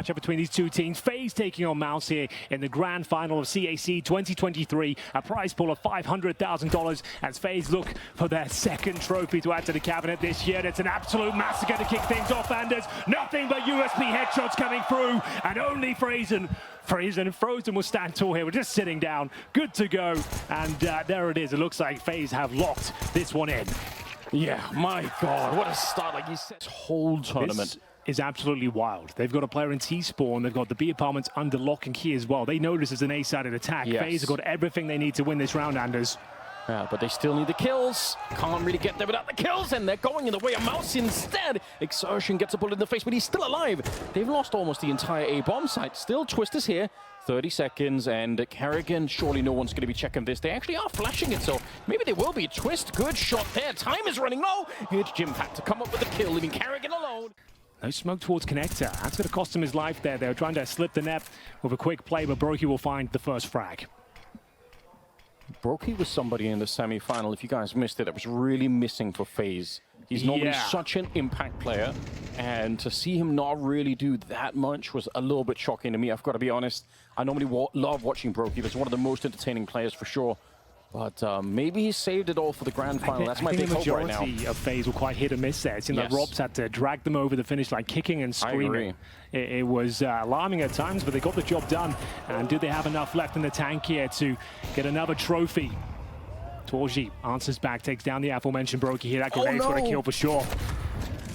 matchup between these two teams. FaZe taking on MOUZ here in the grand final of CAC 2023. A prize pool of $500,000 as FaZe look for their second trophy to add to the cabinet this year. It's an absolute massacre to kick things off, and there's nothing but USP headshots coming through, and only FaZe and Frozen will stand tall here. We're just sitting down, good to go, and there it is. It looks like FaZe have locked this one in. Yeah, my God, what a start, like you said. This whole tournament is absolutely wild. They've got a player in T-Spawn, they've got the B apartments under lock and key as well. They know this is an A-sided attack. Yes. FaZe have got everything they need to win this round, Anders. Yeah, but they still need the kills. Can't really get there without the kills, and they're going in the way of MOUZ instead. Exertion gets a bullet in the face, but he's still alive. They've lost almost the entire A-bomb site. Still, Twist is here. 30 seconds, and Carrigan, surely no one's going to be checking this. They actually are flashing it, so maybe they will be. Twist, good shot there. Time is running low. It's Jimpact to come up with the kill, leaving Carrigan alone. No smoke towards Connector. That's going to cost him his life there. They were trying to slip the net with a quick play, but Brokey will find the first frag. Brokey was somebody in the semi-final, if you guys missed it, that was really missing for FaZe. He's normally such an impact player, and to see him not really do that much was a little bit shocking to me. I've got to be honest. I normally love watching Brokey. He's one of the most entertaining players for sure. But maybe he saved it all for the grand final. That's my big hope right now. The majority of FaZe were quite hit or miss there. It seemed like Robs had to drag them over the finish line, kicking and screaming. It was alarming at times, but they got the job done. And do they have enough left in the tank here to get another trophy? Torji answers back, takes down the aforementioned Brokey here. That grenade's got a kill for sure.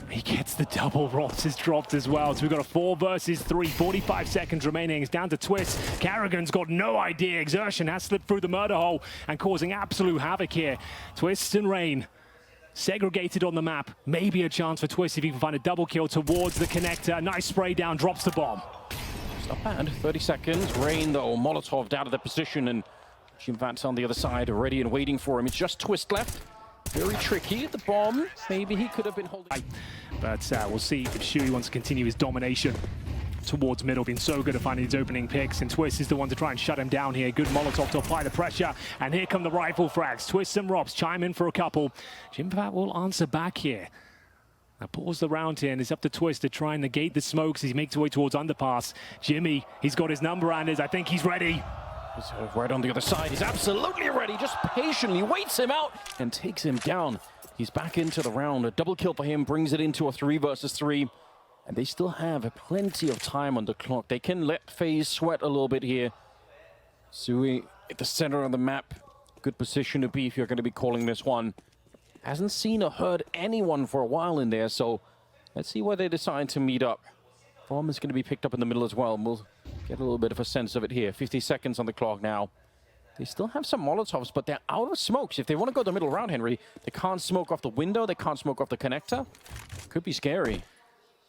He gets the double. Robs is dropped as well. So we've got a 4 versus 3, 45 seconds remaining. It's down to Twist. Carrigan's got no idea. Exertion has slipped through the murder hole and causing absolute havoc here. Twist and Rain segregated on the map. Maybe a chance for Twist if he can find a double kill towards the Connector. Nice spray down, drops the bomb. It's not bad. 30 seconds. Rain, though, Molotov out of the position, and Jimpact on the other side, ready and waiting for him. It's just Twist left. Very tricky. The bomb, maybe he could have been holding. But we'll see if Shuey wants to continue his domination towards middle. Been so good at finding his opening picks, and Twist is the one to try and shut him down here. Good Molotov to apply the pressure, and here come the rifle frags. Twist and Robs chime in for a couple. Jimpact will answer back here. Now pause the round here, and it's up to Twist to try and negate the smokes as he makes his way towards underpass. Jimmy, he's got his number, Anders. I think he's ready. He's right on the other side. He's absolutely ready. Just patiently waits him out and takes him down. He's back into the round. A double kill for him brings it into a 3 versus 3. And they still have plenty of time on the clock. They can let FaZe sweat a little bit here. Sui at the center of the map. Good position to be if you're going to be calling this one. Hasn't seen or heard anyone for a while in there, so let's see where they decide to meet up. Bomb is going to be picked up in the middle as well. We'll get a little bit of a sense of it here. 50 seconds on the clock now. They still have some Molotovs, but they're out of smokes. If they want to go the middle round, Henry, they can't smoke off the window. They can't smoke off the Connector. Could be scary.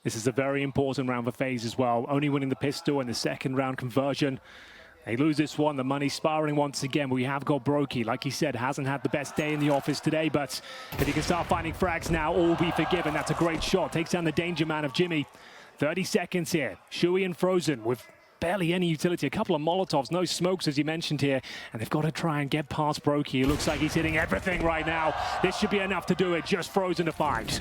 This is a very important round for FaZe as well. Only winning the pistol in the second round conversion. They lose this one, the money's spiraling once again. We have got Brokey, like he said, hasn't had the best day in the office today, but if he can start finding frags now, all will be forgiven. That's a great shot. Takes down the danger man of Jimmy. 30 seconds here. Shuey and Frozen with barely any utility. A couple of Molotovs, no smokes as you mentioned here. And they've got to try and get past Brokey. It looks like he's hitting everything right now. This should be enough to do it. Just Frozen to find.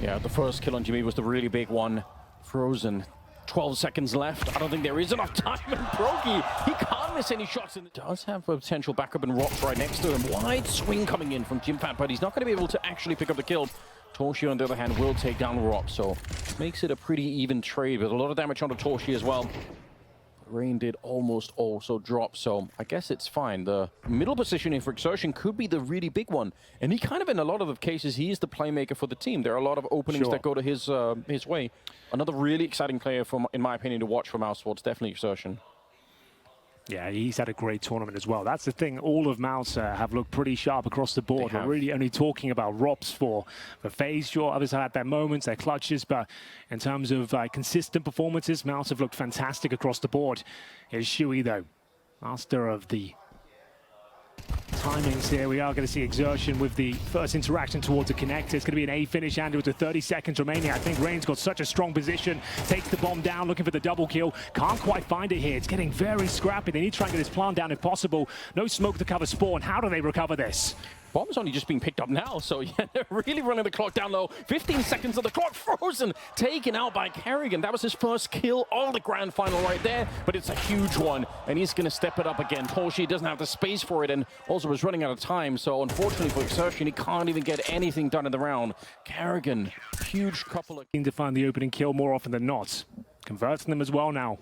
Yeah, the first kill on Jimmy was the really big one. Frozen. 12 seconds left. I don't think there is enough time. And Brokey, he can't miss any shots. And does have a potential backup and Rops right next to him. Wide swing coming in from Jimpact, but he's not going to be able to actually pick up the kill. Torshi, on the other hand, will take down Rob, so makes it a pretty even trade with a lot of damage onto Torshi as well. Rain did almost also drop, so I guess it's fine. The middle positioning for Exertion could be the really big one, and he kind of, in a lot of the cases, he is the playmaker for the team. There are a lot of openings that go to his way. Another really exciting player, in my opinion, to watch for MOUZ Sports, definitely Exertion. Yeah, he's had a great tournament as well. That's the thing. All of MOUZ have looked pretty sharp across the board. We're really only talking about Robs for FaZe. Sure, others have had their moments, their clutches, but in terms of consistent performances, MOUZ have looked fantastic across the board. Here's Shuey, though, master of the timings here. We are going to see Exertion with the first interaction towards the Connector. It's going to be an A finish, and with 30 seconds remaining. I think Rain's got such a strong position. Takes the bomb down, looking for the double kill. Can't quite find it here. It's getting very scrappy. They need to try and get this plant down if possible. No smoke to cover spawn. How do they recover this? Bomb's only just being picked up now, so yeah, they're really running the clock down low. 15 seconds of the clock. Frozen taken out by Carrigan. That was his first kill of the grand final right there, but it's a huge one, and he's going to step it up again. Torshi doesn't have the space for it, and also was running out of time, so unfortunately for Exertion, he can't even get anything done in the round. Carrigan, huge couple of... To find the opening kill more often than not. Converting them as well now.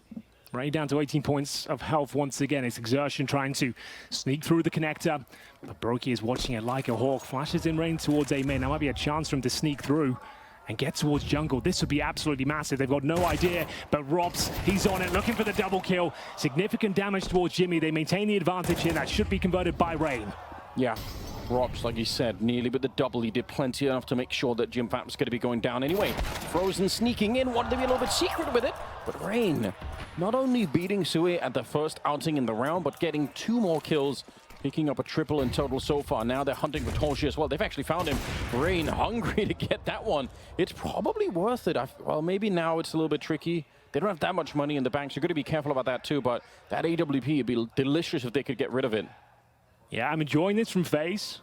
Right down to 18 points of health once again. It's Exertion trying to sneak through the connector. But Brokey is watching it like a hawk. Flashes in range towards A main. Now might be a chance for him to sneak through and get towards jungle. This would be absolutely massive. They've got no idea. But Robs, he's on it, looking for the double kill. Significant damage towards Jimmy. They maintain the advantage here. That should be converted by Rain. Yeah. Robs, like you said, nearly with the double. He did plenty enough to make sure that Triumphant was going to be going down anyway. Frozen sneaking in, wanted to be a little bit secret with it, but Rain not only beating Sui at the first outing in the round, but getting 2 more kills, picking up a triple in total so far. Now they're hunting for Torshi as well. They've actually found him. Rain hungry to get that one. It's probably worth it. Well, maybe now it's a little bit tricky. They don't have that much money in the bank, so you've got to be careful about that too, but that AWP would be delicious if they could get rid of it. Yeah, I'm enjoying this from FaZe.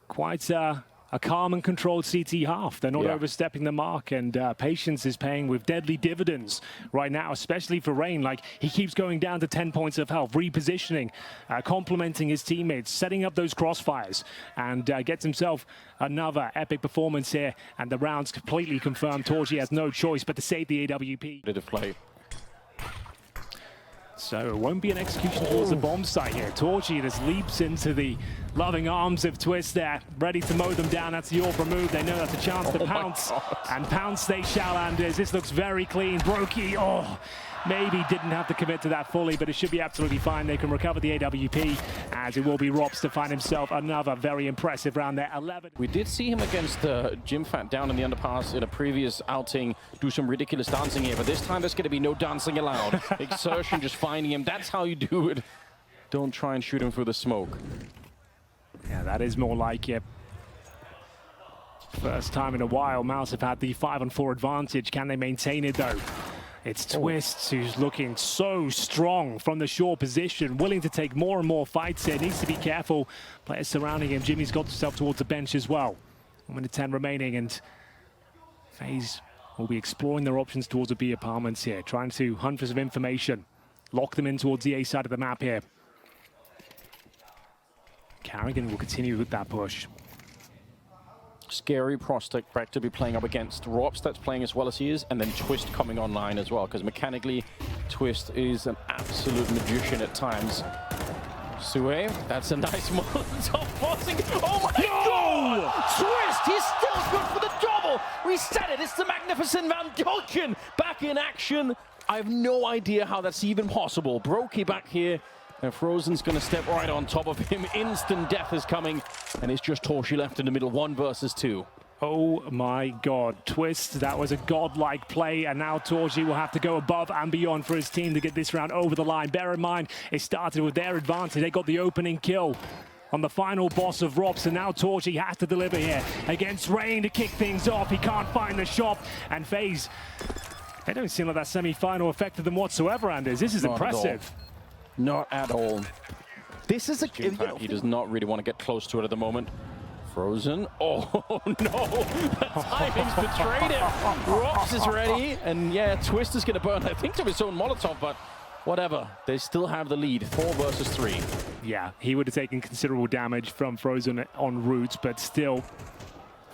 Quite a calm and controlled CT half. They're not overstepping the mark, and patience is paying with deadly dividends right now, especially for Rain. Like, he keeps going down to 10 points of health, repositioning, complimenting his teammates, setting up those crossfires, and gets himself another epic performance here. And the round's completely confirmed. Torchi has no choice but to save the AWP. Bit of play. So it won't be an execution towards the bomb site here. Torchi just leaps into the loving arms of Twist there, ready to mow them down. That's the AWP move. They know that's a chance to pounce. And pounce they shall, Anders. This looks very clean. Brokey, maybe didn't have to commit to that fully, but it should be absolutely fine. They can recover the AWP, as it will be Robs to find himself another very impressive round there. 11. We did see him against Triumphant down in the underpass in a previous outing do some ridiculous dancing here, but this time there's going to be no dancing allowed. Exertion just finding him. That's how you do it. Don't try and shoot him through the smoke. Yeah, that is more like it. First time in a while, MOUZ have had the 5-on-4 advantage. Can they maintain it though? It's Twist who's looking so strong from the short position, willing to take more and more fights here. Needs to be careful. Players surrounding him. Jimmy's got himself towards the bench as well. 1 minute 10 remaining, and FaZe will be exploring their options towards the B apartments here, trying to hunt for some information, lock them in towards the A side of the map here. Carrigan will continue with that push. Scary prospect back to be playing up against Robs that's playing as well as he is, and then Twist coming online as well, because mechanically Twist is an absolute magician at times. Sue, that's a nice Molotov forcing. Oh my God! Twist, he's still good for the double. We said it, it's the magnificent Van Dolken back in action. I have no idea how that's even possible. Brokey back here. And Frozen's going to step right on top of him. Instant death is coming. And it's just Torshi left in the middle. 1 versus 2. Oh my God. Twist, that was a godlike play. And now Torchi will have to go above and beyond for his team to get this round over the line. Bear in mind, it started with their advantage. They got the opening kill on the final boss of Robs, and now Torchi has to deliver here against Rain to kick things off. He can't find the shop. And FaZe, they don't seem like that semi-final affected them whatsoever, Anders. This is impressive. Not at all. This is a... He does not really want to get close to it at the moment. Frozen. Oh, no. The timing's betrayed him. Robs is ready. And yeah, Twist is going to burn, I think, to his own Molotov, but whatever. They still have the lead. 4 versus 3. Yeah, he would have taken considerable damage from Frozen on routes, but still...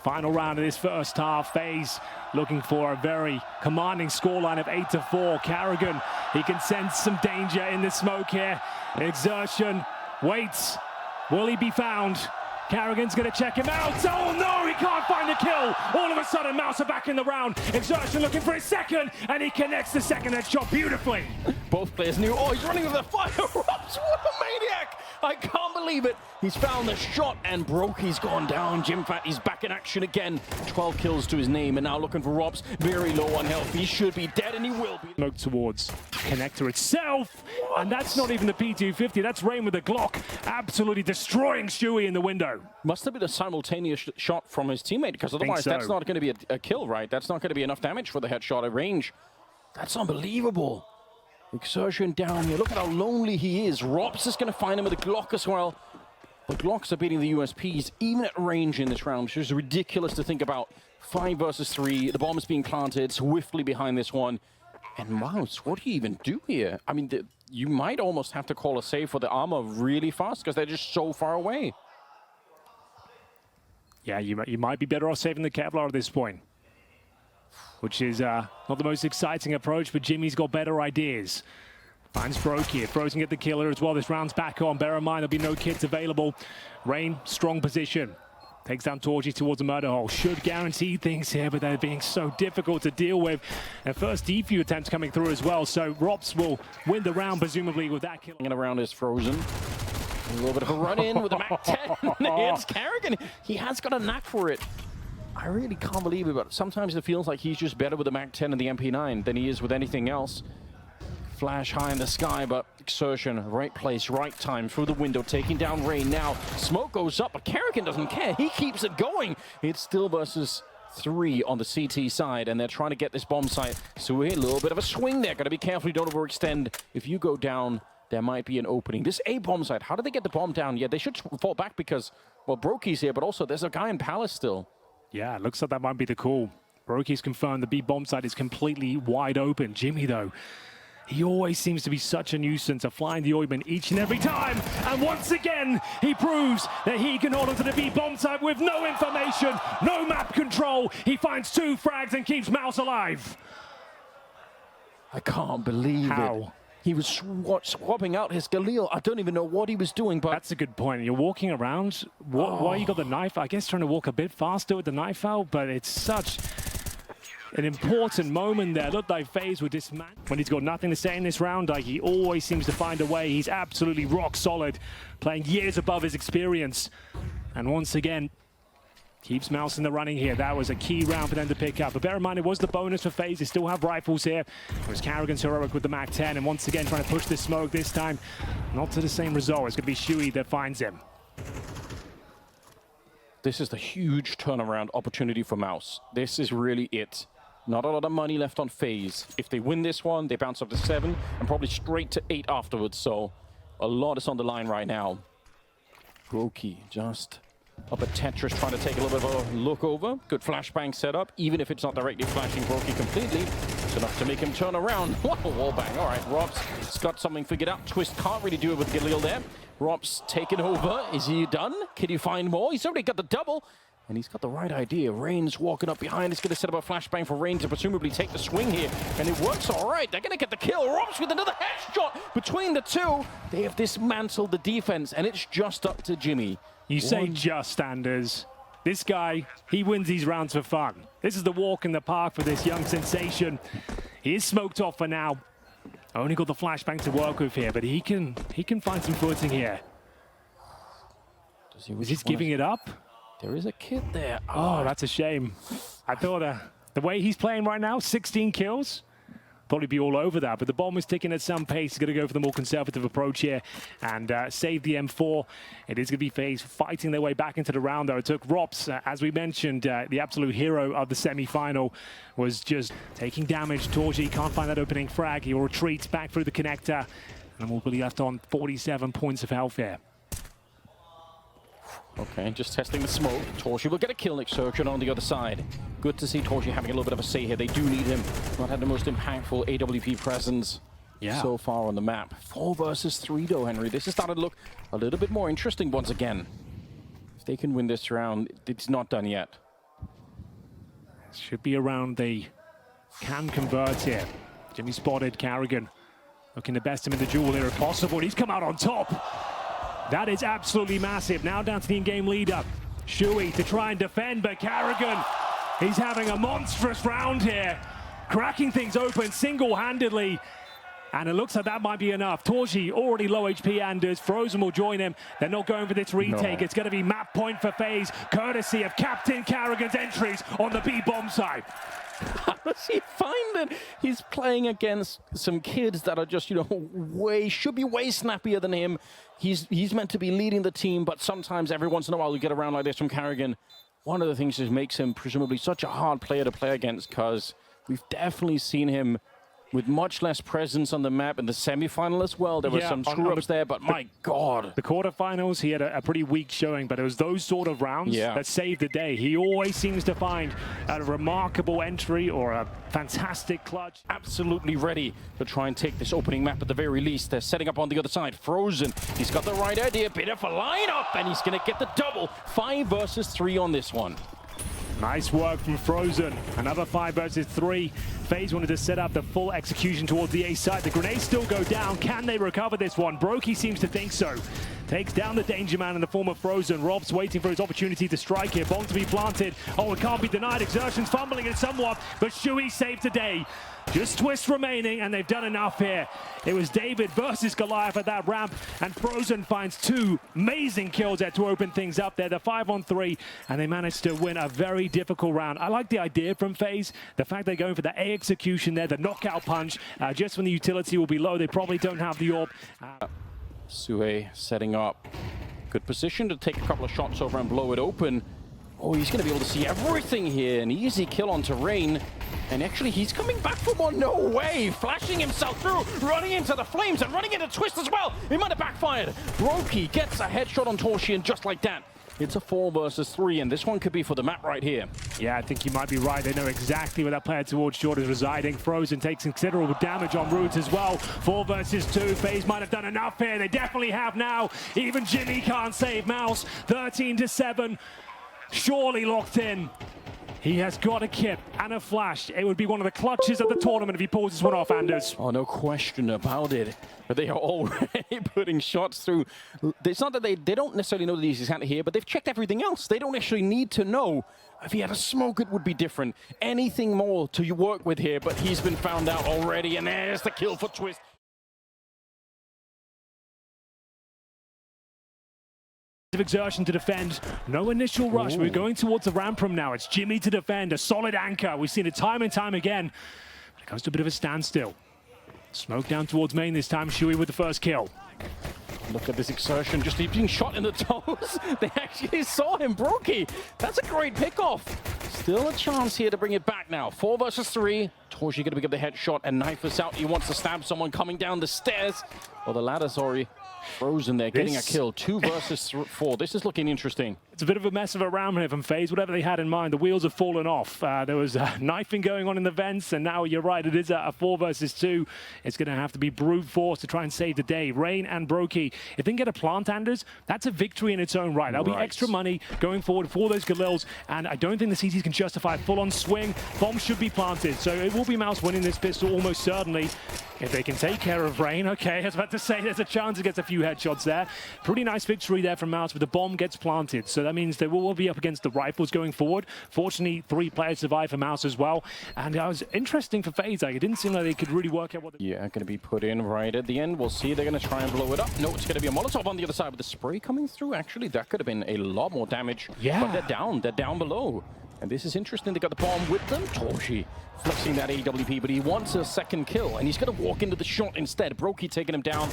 Final round of this first half. FaZe looking for a very commanding scoreline of 8-4. Carrigan, he can sense some danger in the smoke here. Exertion waits. Will he be found? Carrigan's going to check him out. Oh no, he can't find the kill. All of a sudden, MOUZ are back in the round. Exertion looking for his second, and he connects the second headshot beautifully. Both players knew. Oh, he's running with the fire. Robs, what a maniac. I can't believe it. He's found the shot, and Brokey's gone down. Triumphant, he's back in action again. 12 kills to his name, and now looking for Robs. Very low on health. He should be dead, and he will be. Smoke towards connector itself. What? And that's not even the P250. That's Rain with a Glock. Absolutely destroying Shuey in the window. Must have been a simultaneous shot from his teammate, because otherwise that's not going to be a kill, right? That's not going to be enough damage for the headshot at range. That's unbelievable. Exertion down here. Look at how lonely he is. Robs is going to find him with a Glock as well. But Glocks are beating the USPs even at range in this round, which is ridiculous to think about. 5 versus 3, the bomb is being planted swiftly behind this one. And MOUZ, what do you even do here? I mean, you might almost have to call a save for the armor really fast because they're just so far away. Yeah, you might be better off saving the Kevlar at this point, which is not the most exciting approach, but Jimmy's got better ideas. Finds Brokey, throws and get the killer as well. This round's back on. Bear in mind, there'll be no kits available. Rain, strong position. Takes down Torgy towards the murder hole. Should guarantee things here, but they're being so difficult to deal with. And first defuse attempts coming through as well. So Rops will win the round, presumably, with that kill. And around is frozen. A little bit of a run-in with the MAC-10. It's Carrigan. He has got a knack for it. I really can't believe it, but sometimes it feels like he's just better with the MAC-10 and the MP9 than he is with anything else. Flash high in the sky, but Exertion, right place, right time, through the window, taking down Rain now. Smoke goes up, but Carrigan doesn't care. He keeps it going. It's still versus 3 on the CT side, and they're trying to get this bomb site. So a little bit of a swing there. Got to be careful you don't overextend. If you go down, there might be an opening. This A bomb site, how did they get the bomb down? Yeah, they should fall back because, well, Brokey's here, but also there's a guy in Palace still. Yeah, looks like that might be the call. Brokey's confirmed the B bomb site is completely wide open. Jimmy, though, he always seems to be such a nuisance, applying the ointment each and every time. And once again, he proves that he can hold onto the B bomb site with no information, no map control. He finds 2 frags and keeps MOUZ alive. I can't believe it. He was swapping out his Galil. I don't even know what he was doing, but... That's a good point. You're walking around. Why you got the knife? I guess trying to walk a bit faster with the knife out, but it's such an important moment there. Looked like FaZe were dismantled. When he's got nothing to say in this round, like he always seems to find a way. He's absolutely rock solid, playing years above his experience. And once again, keeps MOUZ in the running here. That was a key round for them to pick up. But bear in mind, it was the bonus for FaZe. They still have rifles here. It was Carrigan's heroic with the MAC-10. And once again, trying to push this smoke this time. Not to the same result. It's going to be Shuey that finds him. This is the huge turnaround opportunity for MOUZ. This is really it. Not a lot of money left on FaZe. If they win this one, they bounce up to 7 and probably straight to 8 afterwards. So a lot is on the line right now. Brokey just up at Tetris, trying to take a little bit of a look over. Good flashbang setup. Even if it's not directly flashing Brokey completely, it's enough to make him turn around. What a wallbang. All right, Rob's got something figured out. Twist can't really do it with Galil there. Rob's taken over. Is he done? Can he find more? He's already got the double. And he's got the right idea. Rain's walking up behind. He's going to set up a flashbang for Rain to presumably take the swing here. And it works all right. They're going to get the kill. Robs with another headshot between the two. They have dismantled the defense, and it's just up to Jimmy. You say just, Anders. This guy, he wins these rounds for fun. This is the walk in the park for this young sensation. He is smoked off for now. Only got the flashbang to work with here, but he can find some footing here. Is he giving it up? There is a kid there. Oh, that's a shame. I thought the way he's playing right now, 16 kills, probably be all over that. But the bomb is ticking at some pace. He's going to go for the more conservative approach here and save the M4. It is going to be FaZe fighting their way back into the round, though. It took Rops, as we mentioned, the absolute hero of the semi-final, was just taking damage. Torgy can't find that opening frag. He'll retreat back through the connector, and we'll be left on 47 points of health here. Okay, just testing the smoke. Torgy will get a kill. Exertion on the other side. Good to see Torgy having a little bit of a say here. They do need him. Not had the most impactful AWP presence so far on the map. 4 versus 3 though, Henry. This is starting to look a little bit more interesting once again. If they can win this round, it's not done yet. Should be around they can convert here. Jimmy spotted Carrigan. Looking to best him in the duel here if possible. He's come out on top. That is absolutely massive. Now down to the in-game leader. Shuey to try and defend, but Carrigan, he's having a monstrous round here. Cracking things open single-handedly. And it looks like that might be enough. Torgy already low HP, Anders. Frozen will join him. They're not going for this retake. No. It's going to be map point for FaZe, courtesy of Captain Carrigan's entries on the B-bomb side. How does he find it? He's playing against some kids that are just, should be way snappier than him. He's meant to be leading the team, but sometimes every once in a while you get around like this from Carrigan. One of the things that makes him presumably such a hard player to play against, because we've definitely seen him with much less presence on the map in the semi-final as well. There were some screw-ups there, but my God. The quarterfinals, he had a pretty weak showing, but it was those sort of rounds that saved the day. He always seems to find a remarkable entry or a fantastic clutch. Absolutely ready to try and take this opening map at the very least. They're setting up on the other side. Frozen, he's got the right idea, bit of a lineup, and he's going to get the double. 5 versus 3 on this one. Nice work from Frozen. Another 5 versus 3. FaZe wanted to set up the full execution towards the A side. The grenades still go down. Can they recover this one? Brokey seems to think so. Takes down the danger man in the form of Frozen. Rob's waiting for his opportunity to strike here. Bomb to be planted. Oh, it can't be denied. Exertion's fumbling it somewhat, but Shui saved the day. Just Twist remaining, and they've done enough here. It was David versus Goliath at that ramp, and Frozen finds 2 amazing kills there to open things up there. The 5-on-3, and they managed to win a very difficult round. I like the idea from FaZe. The fact they're going for the A execution there, the knockout punch. Just when the utility will be low, they probably don't have the orb. Sue setting up. Good position to take a couple of shots over and blow it open. Oh, he's going to be able to see everything here. An easy kill onto Rain. And actually, he's coming back for one. No way. Flashing himself through, running into the flames and running into Twist as well. It might have backfired. Brokey gets a headshot on Torchian just like that. It's a 4 versus 3, and this one could be for the map right here. Yeah, I think you might be right. They know exactly where that player towards short is residing. Frozen takes considerable damage on Roots as well. 4 versus 2. FaZe might have done enough here. They definitely have now. Even Jimmy can't save MOUZ. 13-7. Surely locked in. He has got a kit and a flash. It would be one of the clutches of the tournament if he pulls this one off, Anders. Oh, no question about it. But they are already putting shots through. It's not that they don't necessarily know that he's exactly here, but they've checked everything else. They don't actually need to know. If he had a smoke, it would be different. Anything more to work with here, but he's been found out already, and there's the kill for Twist. Exertion to defend. No initial rush. We're going towards the ramp from now. It's Jimmy to defend. A solid anchor. We've seen it time and time again. But it comes to a bit of a standstill. Smoke down towards main this time. Shui with the first kill. Look at this Exertion, just being shot in the toes. They actually saw him. Brokey, that's a great pickoff. Still a chance here to bring it back now. 4 versus 3. Torchi going to give the headshot, and Knife is out. He wants to stab someone coming down the stairs. Or the ladder, sorry. Frozen there, getting a kill. 2 versus 4. This is looking interesting. It's a bit of a mess of a round here from FaZe. Whatever they had in mind, the wheels have fallen off. There was knifing going on in the vents, and now you're right, it is a 4 versus 2. It's going to have to be brute force to try and save the day. Rain and Brokey, if they can get a plant, Anders, that's a victory in its own right. That'll be extra money going forward for those Galils, and I don't think the CTs can justify a full-on swing. Bomb should be planted, so it will be MOUZ winning this pistol almost certainly. If they can take care of Rain, okay, I was about to say there's a chance against a few headshots there. Pretty nice victory there from MOUZ, but the bomb gets planted, so that means they will be up against the rifles going forward. Fortunately, 3 players survive for MOUZ as well, and that was interesting for FaZe. Like, it didn't seem like they could really work out what... Yeah, going to be put in right at the end. We'll see. They're going to try and blow it up. No, it's going to be a Molotov on the other side with the spray coming through. Actually, that could have been a lot more damage. Yeah. But they're down below. And this is interesting. They got the bomb with them. Torchi flexing that AWP, but he wants a second kill, and he's going to walk into the shot instead. Brokey taking him down.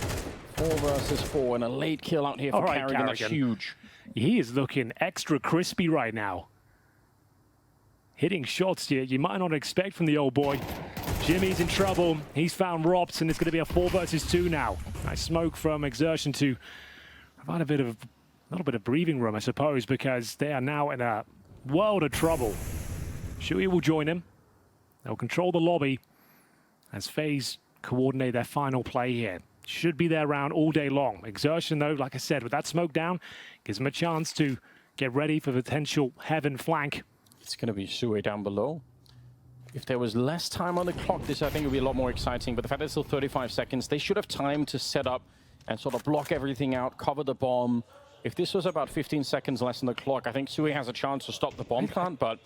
4 versus 4, and a late kill out here for Carrigan. That's huge. He is looking extra crispy right now. Hitting shots you might not expect from the old boy. Jimmy's in trouble. He's found Robs, and it's going to be a 4 versus 2 now. Nice smoke from Exertion to provide a little bit of breathing room, I suppose, because they are now in a world of trouble. Shui will join him. They'll control the lobby as FaZe coordinate their final play here. Should be their round all day long. Exertion, though, like I said, with that smoke down, gives them a chance to get ready for potential heaven flank. It's going to be Sue down below. If there was less time on the clock, this I think would be a lot more exciting. But the fact that it's still 35 seconds, they should have time to set up and sort of block everything out, cover the bomb. If this was about 15 seconds less on the clock, I think Sue has a chance to stop the bomb plant, but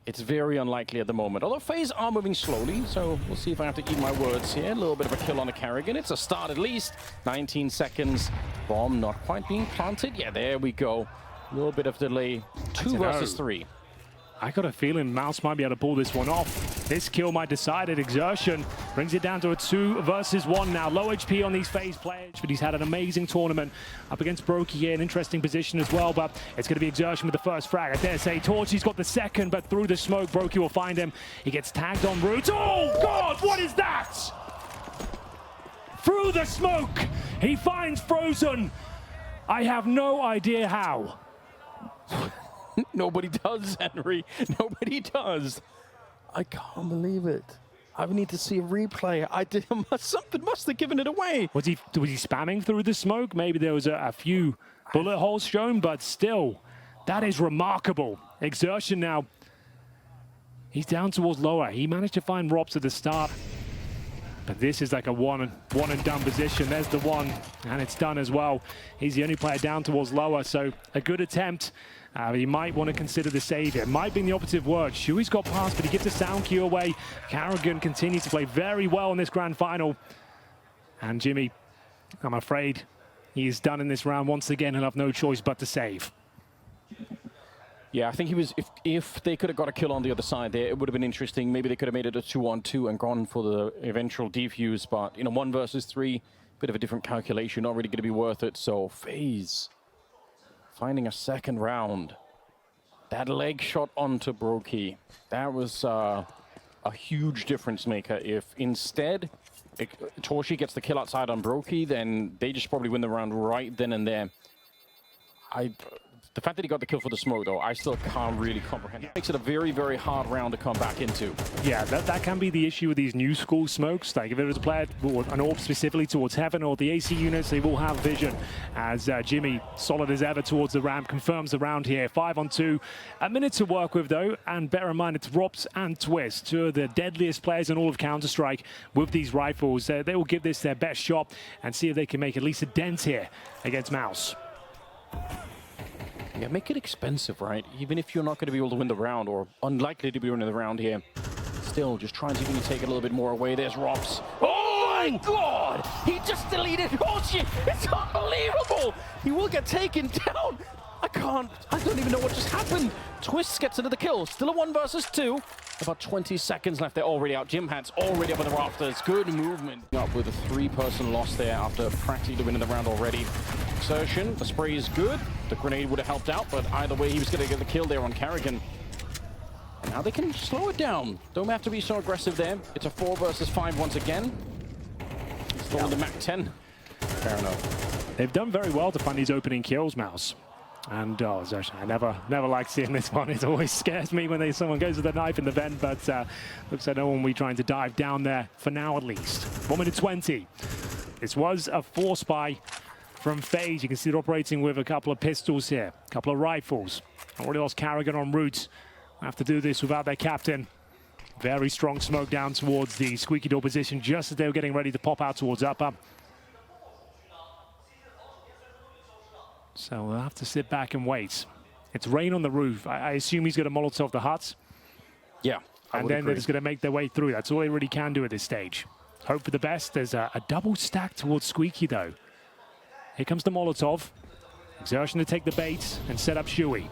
it's very unlikely at the moment. Although FaZe are moving slowly, so we'll see if I have to eat my words here. A little bit of a kill on the Carrigan. It's a start at least. 19 seconds. Bomb not quite being planted. Yeah, there we go. A little bit of delay. 2 versus 3. I got a feeling MOUZ might be able to pull this one off. This kill might decide it. Exertion brings it down to a 2 versus 1 now. Low HP on these FaZe players, but he's had an amazing tournament. Up against Brokey here, an interesting position as well, but it's going to be Exertion with the first frag. I dare say Torchi's got the second, but through the smoke, Brokey will find him. He gets tagged on route. Oh, God, what is that? through the smoke. He finds Frozen. I have no idea how. Nobody does, Henry. Nobody does. I can't believe it. I need to see a replay. Something must have given it away. Was he spamming through the smoke? Maybe there was a few bullet holes shown, but still, that is remarkable. Exertion now. He's down towards lower. He managed to find Robs at the start. But this is like a one and done position. There's the one, and it's done as well. He's the only player down towards lower, so a good attempt. He might want to consider the save here. Might be the operative word. Shui's got past, but he gives a sound cue away. Carrigan continues to play very well in this grand final. And Jimmy, I'm afraid he is done in this round once again. He'll have no choice but to save. Yeah, I think he was. If they could have got a kill on the other side there, it would have been interesting. Maybe they could have made it a 2-on-2 and gone for the eventual defuse. But 1 versus 3, bit of a different calculation. Not really going to be worth it. So FaZe finding a second round. That leg shot onto Brokey, that was a huge difference maker. If instead Torshi gets the kill outside on Brokey, then they just probably win the round right then and there. The fact that he got the kill for the smoke, though, I still can't really comprehend. It makes it a very, very hard round to come back into. Yeah, that can be the issue with these new school smokes. Like, if it was a player, an orb specifically towards Heaven or the AC units, they will have vision. As Jimmy, solid as ever towards the ramp, confirms the round here. 5-on-2. A minute to work with, though. And bear in mind, it's Robs and Twist, two of the deadliest players in all of Counter-Strike with these rifles. They will give this their best shot and see if they can make at least a dent here against MOUZ. Yeah, make it expensive, right? Even if you're not going to be able to win the round, or unlikely to be winning the round here, still just trying to even take a little bit more away. There's Robs. Oh my God! He just deleted Hoshi. It's unbelievable. He will get taken down. I don't even know what just happened. Twist gets into the kill. Still a 1 versus 2. About 20 seconds left. They're already out. Jim Hat's already up on the rafters. Good movement. Up with a 3-person loss there after practically winning the round already. Exertion. The spray is good. The grenade would have helped out, but either way, he was going to get the kill there on Carrigan. And now they can slow it down. Don't have to be so aggressive there. It's a 4 versus 5 once again. Still on the Mac 10. Fair enough. They've done very well to find these opening kills, MOUZ. And I never like seeing this one. It always scares me when someone goes with a knife in the vent, but looks like no one will be trying to dive down there for now at least. 1 minute 20. This was a force buy from FaZe. You can see they're operating with a couple of pistols here, a couple of rifles. Already lost Carrigan en route. Have to do this without their captain. Very strong smoke down towards the squeaky door position just as they were getting ready to pop out towards upper. So we'll have to sit back and wait. It's rain on the roof. I assume he's going to Molotov the huts. Yeah, and then they're just going to make their way through. That's all they really can do at this stage. Hope for the best. There's a double stack towards Squeaky, though. Here comes the Molotov. Exertion to take the bait and set up Shui.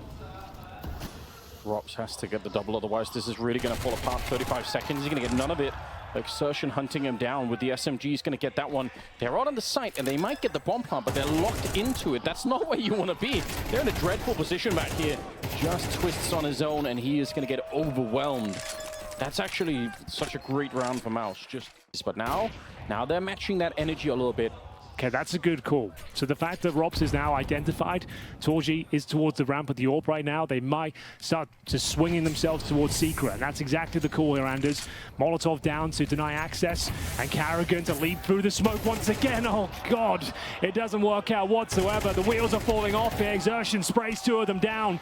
Robs has to get the double, otherwise this is really going to fall apart. 35 seconds, he's going to get none of it. Exertion hunting him down with the SMG. He's going to get that one. They're out on the site, and they might get the bomb plant, but they're locked into it. That's not where you want to be. They're in a dreadful position back here. Just Twists on his own, and he is going to get overwhelmed. That's actually such a great round for MOUZ. But now they're matching that energy a little bit. Okay, that's a good call. So the fact that Robs is now identified, Torji is towards the ramp of the AWP right now. They might start to swinging themselves towards Secret, and that's exactly the call here, Anders. Molotov down to deny access, and Carrigan to leap through the smoke once again. Oh God, it doesn't work out whatsoever. The wheels are falling off here. Exertion sprays 2 of them down.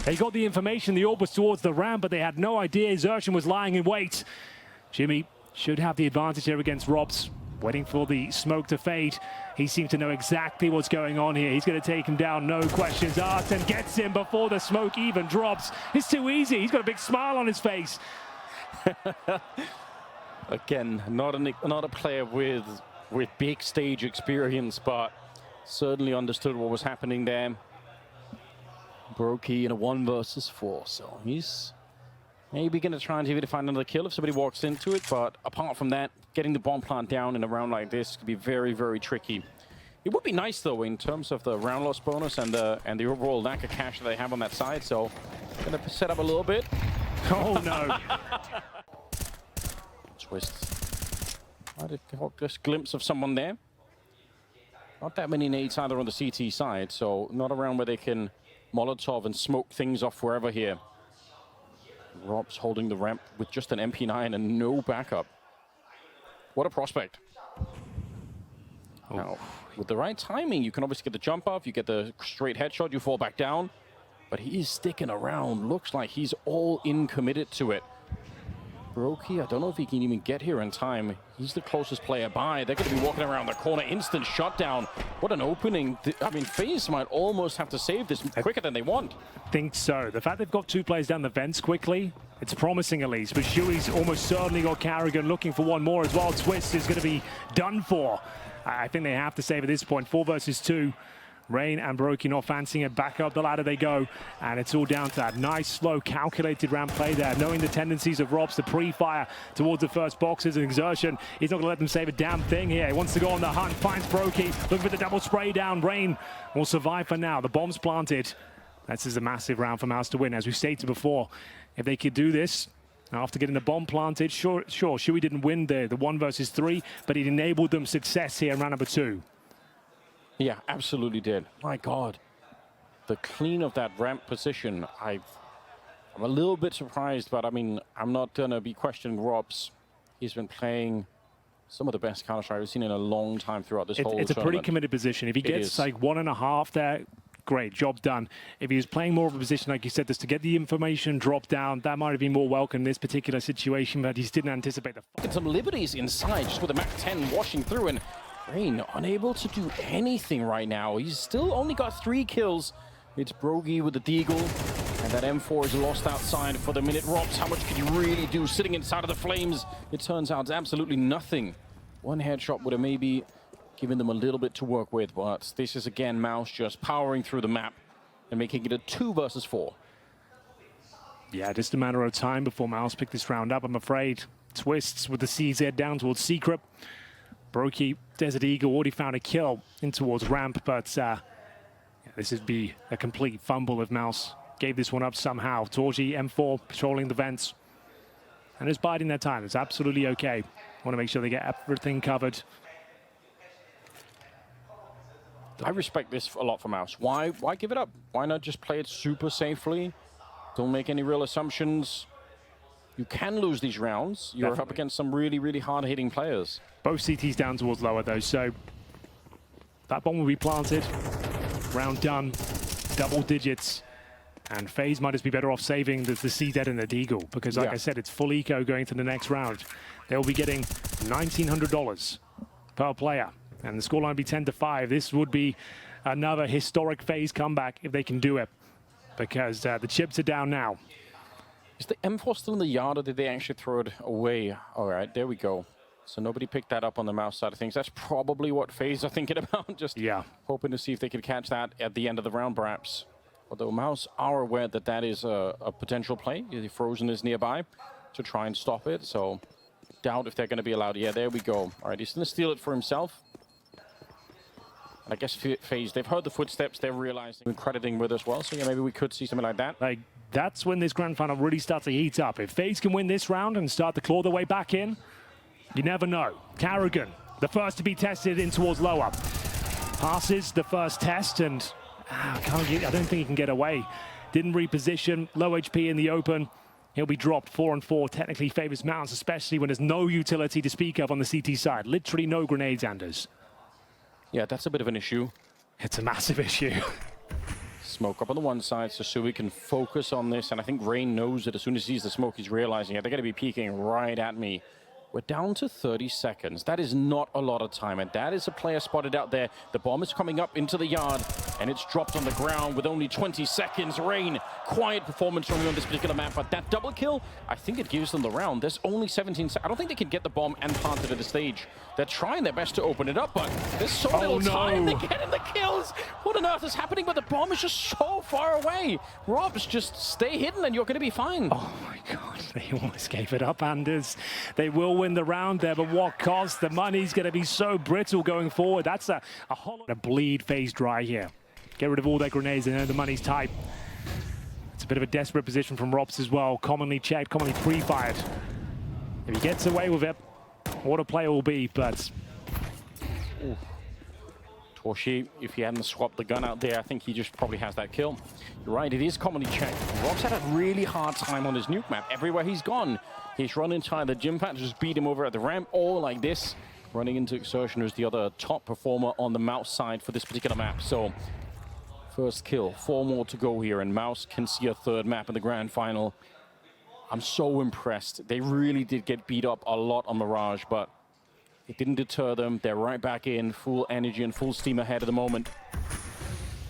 They got the information the AWP was towards the ramp, but they had no idea Exertion was lying in wait. Jimmy should have the advantage here against Robs. Waiting for the smoke to fade. He seems to know exactly what's going on here. He's going to take him down, no questions asked, and gets him before the smoke even drops. It's too easy. He's got a big smile on his face. Again, not a player with big stage experience, but certainly understood what was happening there. Brokey in a 1 versus 4, so he's maybe going to try and find another kill if somebody walks into it, but apart from that, getting the bomb plant down in a round like this could be very, very tricky. It would be nice, though, in terms of the round loss bonus and the overall lack of cash that they have on that side, so going to set up a little bit. Oh, no. Twist Might have got this glimpse of someone there. Not that many nades either on the CT side, so not around where they can Molotov and smoke things off wherever here. Rob's holding the ramp with just an MP9 and no backup. What a prospect. Oh. Now, with the right timing, you can obviously get the jump off, you get the straight headshot, you fall back down. But he is sticking around. Looks like he's all in committed to it. Brokey, I don't know if he can even get here in time. He's the closest player by. They're going to be walking around the corner. Instant shutdown. What an opening. I mean, FaZe might almost have to save this quicker than they want. I think so. The fact they've got 2 players down the vents quickly, it's promising at least. But Shui's almost certainly got Carrigan looking for one more as well. Twist is going to be done for. I think they have to save at this point. 4 versus 2. Rain and Brokey not fancying it. Back up the ladder they go. And it's all down to that nice, slow, calculated ramp play there. Knowing the tendencies of Robs to pre-fire towards the first boxes and exertion. He's not going to let them save a damn thing here. He wants to go on the hunt. Finds Brokey. Looking for the double spray down. Rain will survive for now. The bomb's planted. This is a massive round for MOUZ to win. As we stated before, if they could do this, after getting the bomb planted, sure, Shui didn't win the 1 versus 3, but it enabled them success here in round number 2. Yeah, absolutely did. My God. The clean of that ramp position, I'm a little bit surprised, but I mean, I'm not going to be questioning Robs. He's been playing some of the best Counter-Strike I've seen in a long time throughout this whole tournament. It's a pretty committed position. If he gets like 1.5 there, great, job done. If he was playing more of a position, like you said, just to get the information, drop down, that might have been more welcome in this particular situation, but he just didn't anticipate the... Get some liberties inside, just with the MAC-10 washing through, and Rain unable to do anything right now. He's still only got 3 kills. It's Brokey with the Deagle, and that M4 is lost outside for the minute. Robs, how much could you really do sitting inside of the flames? It turns out it's absolutely nothing. 1 headshot would have maybe given them a little bit to work with, but this is again MOUZ just powering through the map and making it a 2 versus 4. Yeah, just a matter of time before MOUZ pick this round up, I'm afraid. Twists with the CZ down towards Secret. Brokey, Desert Eagle already found a kill in towards ramp, but yeah, this would be a complete fumble if MOUZ gave this one up somehow. Torgy, M4, patrolling the vents. And just biding their time. It's absolutely okay. Want to make sure they get everything covered. I respect this a lot for MOUZ. Why give it up? Why not just play it super safely? Don't make any real assumptions. You can lose these rounds. You're up against some really, really hard-hitting players. Both CTs down towards lower, though, so that bomb will be planted. Round done. Double digits. And FaZe might just be better off saving the CZ and the Deagle, because, like I said, it's full eco going to the next round. They'll be getting $1,900 per player. And the scoreline will be 10-5. This would be another historic FaZe comeback if they can do it, because the chips are down now. Is the M4 still in the yard, or did they actually throw it away? All right, there we go. So nobody picked that up on the MOUZ side of things. That's probably what FaZe are thinking about. Just hoping to see if they could catch that at the end of the round, perhaps. Although MOUZ are aware that that is a potential play. The Frozen is nearby to try and stop it. So doubt if they're going to be allowed. Yeah, there we go. All right, he's going to steal it for himself. I guess FaZe, they've heard the footsteps, they're realizing and crediting with as well. So yeah, maybe we could see something like that. Like, that's when this grand final really starts to heat up. If FaZe can win this round and start to claw their way back in, you never know. Carrigan, the first to be tested in towards lower. Passes the first test and I don't think he can get away. Didn't reposition, low HP in the open. He'll be dropped. 4-on-4 technically favors MOUZ, especially when there's no utility to speak of on the CT side. Literally no grenades, Anders. Yeah, that's a bit of an issue. It's a massive issue. Smoke up on the one side so Sui can focus on this, and I think Rain knows that as soon as he sees the smoke, he's realizing it. They're going to be peeking right at me. We're down to 30 seconds. That is not a lot of time, and that is a player spotted out there. The bomb is coming up into the yard, and it's dropped on the ground with only 20 seconds. Rain, quiet performance from you on this particular map, but that double kill, I think it gives them the round. There's only 17 seconds. I don't think they can get the bomb and plant it at the stage. They're trying their best to open it up, but there's so little time to get in the kills. What on earth is happening? But the bomb is just so far away. Robs, just stay hidden, and you're going to be fine. Oh my God, they almost gave it up, Anders. They will win the round there, but what cost? The money's going to be so brittle going forward. That's a hollow to bleed FaZe dry here. Get rid of all their grenades and the money's tight. It's a bit of a desperate position from Robs as well. Commonly checked, commonly pre-fired. If he gets away with it, what a play will be, but... Ooh. Torshi, if he hadn't swapped the gun out there, I think he just probably has that kill. You're right, it is commonly checked. Rob's had a really hard time on his nuke map. Everywhere he's gone, he's run into either Jimpat to just beat him over at the ramp, or like this, running into Exertion, who's the other top performer on the MOUZ side for this particular map. So, first kill, 4 more to go here, and MOUZ can see a third map in the grand final. I'm so impressed. They really did get beat up a lot on Mirage, but it didn't deter them. They're right back in, full energy and full steam ahead at the moment.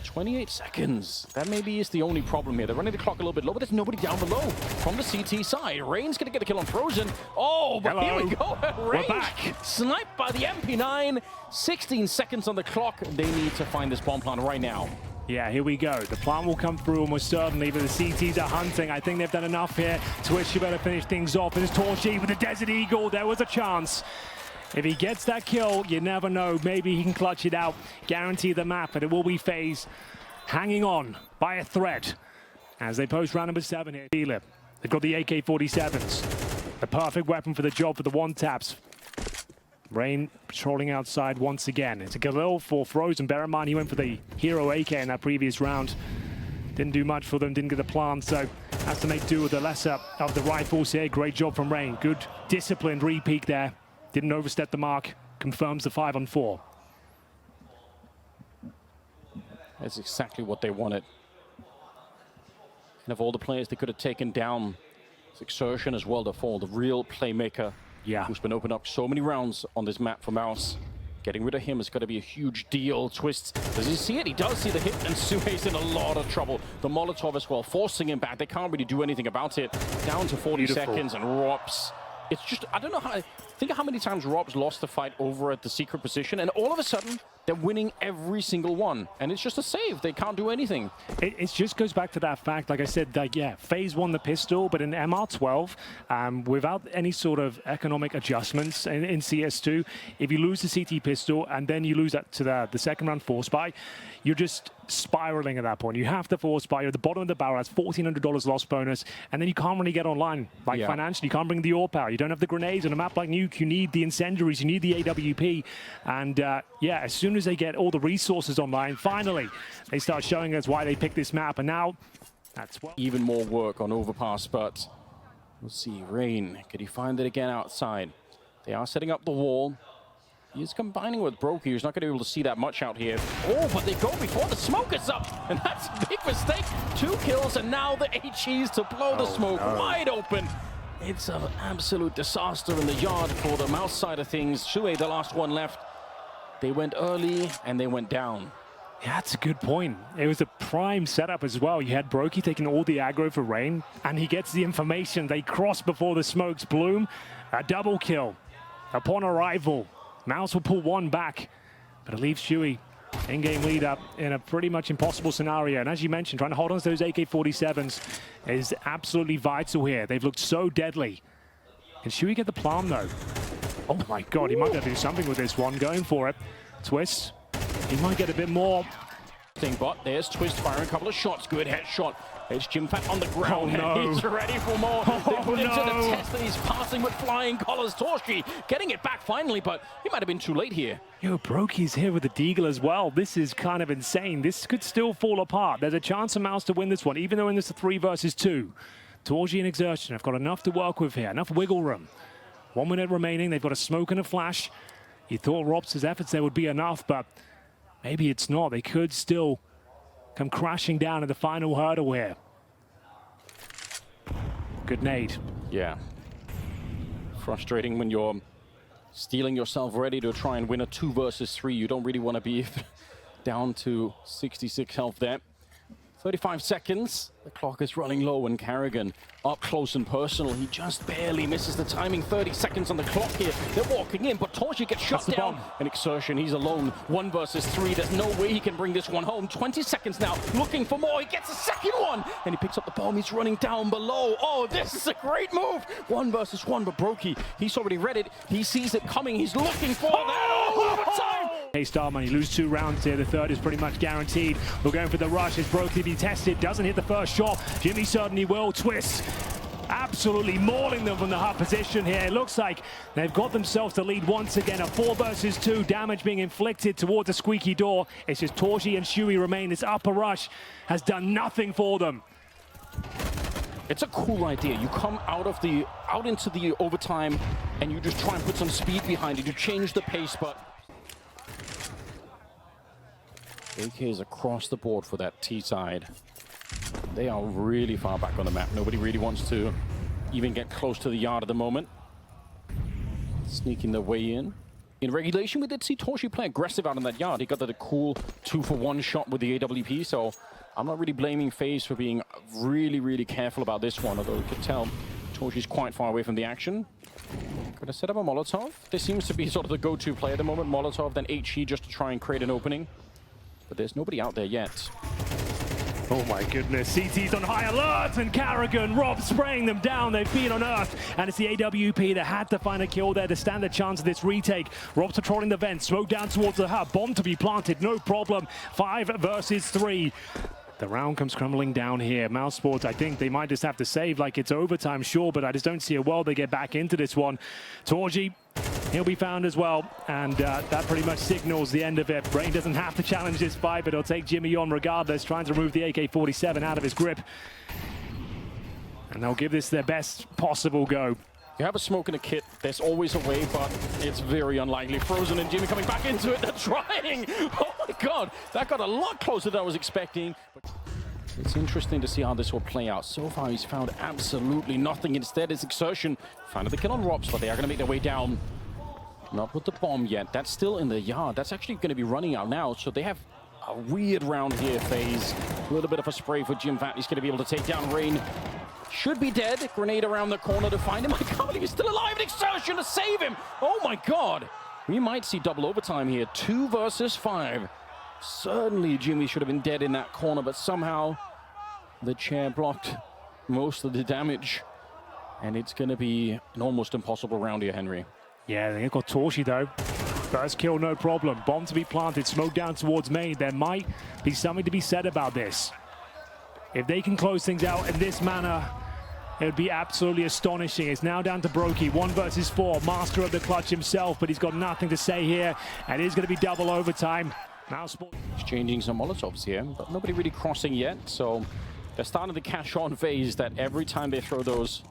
28 seconds. That maybe is the only problem here. They're running the clock a little bit low, but there's nobody down below from the CT side. Rain's going to get a kill on Frozen. Oh, but Here we go. We're back. Sniped by the MP9. 16 seconds on the clock. They need to find this bomb plant right now. Yeah, here we go. The plant will come through almost certainly, but the CTs are hunting. I think they've done enough here. Twitch, you better finish things off. There's Torshi with the Desert Eagle. There was a chance. If he gets that kill, you never know. Maybe he can clutch it out, guarantee the map, but it will be FaZe hanging on by a thread as they post round number 7 here. Feel it. They've got the AK-47s, the perfect weapon for the job for the one-taps. Rain patrolling outside once again. It's a Galil for Frozen. Bear in mind, he went for the hero AK in that previous round. Didn't do much for them, didn't get the plant, so has to make do with the lesser of the rifles here. Great job from Rain. Good disciplined re-peek there. Didn't overstep the mark, confirms the 5-on-4. That's exactly what they wanted. And of all the players they could have taken down, it's Exertion as well to fall, the real playmaker, who's been opened up so many rounds on this map for MOUZ. Getting rid of him is going to be a huge deal. Twist, does he see it? He does see the hit, and Sue's in a lot of trouble. The Molotov as well, forcing him back. They can't really do anything about it. Down to 40 seconds, and Robs. It's just, I don't know how, think of how many times Rob's lost the fight over at the secret position, and all of a sudden, they're winning every single one. And it's just a save. They can't do anything. It just goes back to that fact, like I said, like, yeah, FaZe won the pistol, but in MR12, without any sort of economic adjustments in CS2, if you lose the CT pistol and then you lose that to the second round force buy, you're just spiraling at that point. You have to force buy. You're at the bottom of the barrel. That's $1,400 loss bonus, and then you can't really get online. Like financially, you can't bring the AWP power. You don't have the grenades on a map like Nuke. You need the incendiaries. You need the AWP. And yeah, as soon as they get all the resources online, finally, they start showing us why they picked this map. And now, that's what even more work on Overpass, but we'll see. Rain, can he find it again outside? They are setting up the wall. He's combining with Brokey, who's not going to be able to see that much out here. Oh, but they go before the smoke is up, and that's a big mistake. 2 kills, and now the HEs to blow the smoke wide open. It's an absolute disaster in the yard for the MOUZ side of things. Shue, the last one left. They went early, and they went down. Yeah, that's a good point. It was a prime setup as well. You had Brokey taking all the aggro for Rain, and he gets the information. They cross before the smokes bloom. A double kill upon arrival. MOUZ will pull 1 back, but it leaves Shue in-game lead up in a pretty much impossible scenario. And as you mentioned, trying to hold on to those AK-47s is absolutely vital here. They've looked so deadly. Can Shue get the plant, though? Oh my god, he might be able to do something with this one. Going for it. Twist. He might get a bit more. But there's Twist firing a couple of shots. Good headshot. It's Jimpat on the ground, no. and he's ready for more. They put him to the test, and he's passing with flying colors. Torshi getting it back finally, but he might have been too late here. Yo, Brokey's here with the Deagle as well. This is kind of insane. This could still fall apart. There's a chance for MOUZ to win this one, even though in this 3 versus 2. Torshi and Exertion have got enough to work with here, enough wiggle room. 1 minute remaining. They've got a smoke and a flash. You thought Robs' efforts there would be enough, but maybe it's not. They could still come crashing down at the final hurdle here. Good nade. Yeah. Frustrating when you're stealing yourself ready to try and win a 2 versus 3. You don't really want to be down to 66 health there. 35 seconds. The clock is running low, and Carrigan up close and personal. He just barely misses the timing. 30 seconds on the clock here. They're walking in, but Torshi gets shut down. And Exertion, he's alone. 1 versus 3. There's no way he can bring this one home. 20 seconds now, looking for more. He gets a second one, and he picks up the bomb. He's running down below. Oh, this is a great move. 1 versus 1, but Brokey, he's already read it. He sees it coming. He's looking for that. Oh, overtime. Hey, Starman, you lose 2 rounds here. The third is pretty much guaranteed. We're going for the rush. As Brokey be tested, doesn't hit the first shot. Jimmy certainly will. Twist absolutely mauling them from the hut position here. It looks like they've got themselves to lead once again. A 4 versus 2, damage being inflicted towards the squeaky door. It's just Torji and Shui remain. This upper rush has done nothing for them. It's a cool idea. You come out into the overtime and you just try and put some speed behind it. You change the pace, but AK is across the board for that T side. They are really far back on the map. Nobody really wants to even get close to the yard at the moment. Sneaking their way in. In regulation, we did see Torji play aggressive out in that yard. He got that cool 2-for-1 shot with the AWP, so I'm not really blaming FaZe for being really careful about this one, although you could tell Torji's quite far away from the action. Gonna set up a Molotov. This seems to be sort of the go-to play at the moment. Molotov, then HE just to try and create an opening. But there's nobody out there yet. Oh my goodness, CT's on high alert, and Carrigan, Rob spraying them down. They've been unearthed, and it's the AWP that had to find a kill there to stand a chance of this retake. Rob's patrolling the vent, smoke down towards the hub, bomb to be planted, no problem. 5 versus 3. The round comes crumbling down here. MOUZ Sports, I think they might just have to save like it's overtime, sure, but I just don't see a world they get back into this one. Torji, he'll be found as well, and that pretty much signals the end of it. Brain doesn't have to challenge this fight, but he'll take Jimmy on regardless, trying to remove the AK-47 out of his grip. And they'll give this their best possible go. You have a smoke in a kit, there's always a way, but it's very unlikely. Frozen and Jimmy coming back into it, they're trying! Oh my god, that got a lot closer than I was expecting. But it's interesting to see how this will play out. So far, he's found absolutely nothing. Instead, it's Exertion. Found the kill on Robs, but they are going to make their way down. Not with the bomb yet. That's still in the yard. That's actually going to be running out now, so they have a weird round here, FaZe. A little bit of a spray for Triumphant. He's going to be able to take down Rain. Should be dead. Grenade around the corner to find him. I can't believe he's still alive. An Exertion to save him. Oh my god. We might see double overtime here. 2 versus 5. Certainly Jimmy should have been dead in that corner, but somehow the chair blocked most of the damage. And it's going to be an almost impossible round here, Henry. Yeah, they've got Torji though. First kill, no problem. Bomb to be planted, smoke down towards main. There might be something to be said about this. If they can close things out in this manner, it would be absolutely astonishing. It's now down to Brokey, 1 versus 4, master of the clutch himself, but he's got nothing to say here, and it is going to be double overtime. MOUZ Sports exchanging some Molotovs here, but nobody really crossing yet, so they're starting to catch on FaZe that every time they throw those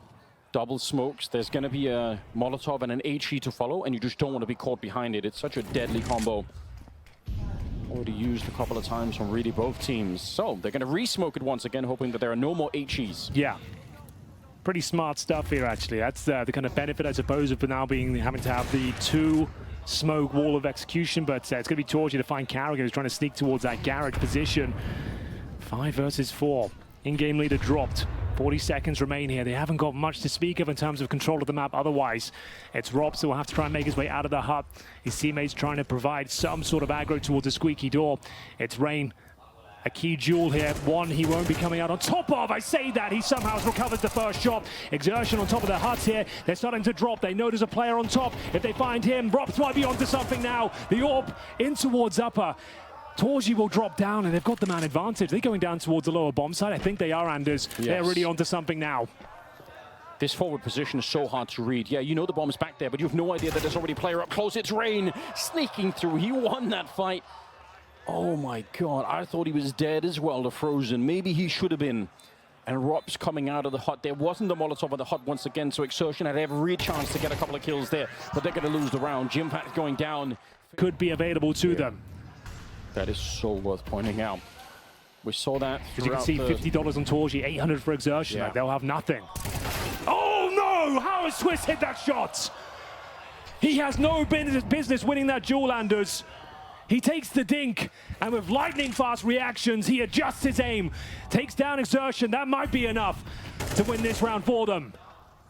double smokes, there's going to be a Molotov and an HE to follow, and you just don't want to be caught behind it. It's such a deadly combo. Already used a couple of times from really both teams. So they're going to re-smoke it once again, hoping that there are no more HEs. Yeah. Pretty smart stuff here, actually. That's the kind of benefit, I suppose, of now having to have the 2 smoke wall of execution. But it's going to be Torji to find Carrigan, who's trying to sneak towards that garage position. 5 versus 4. In-game leader dropped. 40 seconds remain here. They haven't got much to speak of in terms of control of the map otherwise. It's Robs who will have to try and make his way out of the hut. His teammates trying to provide some sort of aggro towards the squeaky door. It's Rain. A key duel here. One he won't be coming out on top of. I say that. He somehow recovers the first shot. Exertion on top of the hut here. They're starting to drop. They know there's a player on top. If they find him, Robs might be onto something now. The AWP in towards upper. Torji will drop down, and they've got the man advantage. They're going down towards the lower bomb side. I think they are, Anders. Yes. They're really onto something now. This forward position is so hard to read. Yeah, you know the bomb's back there, but you have no idea that there's already a player up close. It's Rain sneaking through. He won that fight. Oh my god, I thought he was dead as well to Frozen. Maybe he should have been. And Rob's coming out of the hut. There wasn't the Molotov on the hut once again, so Exertion had every chance to get a couple of kills there, but they're going to lose the round. Triumphant going down. Could be available to them. That is so worth pointing out. We saw that. As you can see, $50 on Torji, 800 for Exertion. Yeah. Like, they'll have nothing. Oh no! How has Swiss hit that shot? He has no business winning that duel, Anders. He takes the dink, and with lightning fast reactions, he adjusts his aim, takes down Exertion. That might be enough to win this round for them.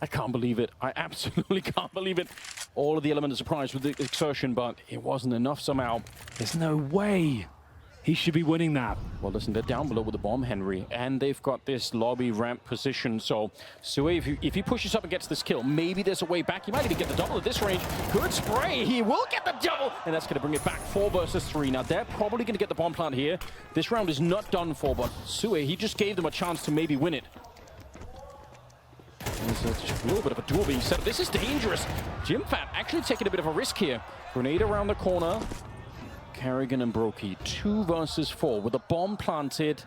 I can't believe it. I absolutely can't believe it. All of the element of surprise with the Exertion, but it wasn't enough somehow. There's no way he should be winning that. Well, listen, they're down below with the bomb, Henry, and they've got this lobby ramp position. So Sui, if he pushes up and gets this kill, maybe there's a way back. He might even get the double at this range. Good spray. He will get the double, and that's going to bring it back. 4 versus 3. Now, they're probably going to get the bomb plant here. This round is not done for, but Sui, he just gave them a chance to maybe win it. There's a little bit of a duel being set up. This is dangerous. Jimfat actually taking a bit of a risk here. Grenade around the corner. Carrigan and Brokey, 2 versus 4 with a bomb planted,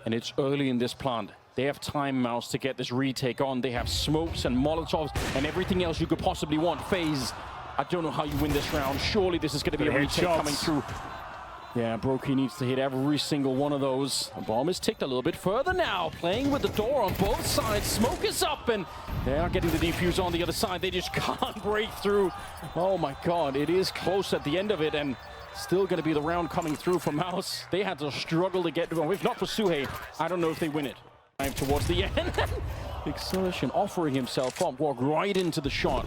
and it's early in this plant. They have time, MOUZ, to get this retake on. They have smokes and molotovs and everything else you could possibly want. FaZe, I don't know how you win this round. Surely this is going to be a retake coming through. Yeah, Brokey needs to hit every single one of those. The bomb is ticked a little bit further now. Playing with the door on both sides. Smoke is up, and they are getting the defuse on the other side. They just can't break through. Oh my God, it is close at the end of it, and still going to be the round coming through for MOUZ. They had to struggle to get, well, if not for Suhei, I don't know if they win it. Towards the end, Exertion offering himself up, walk right into the shot,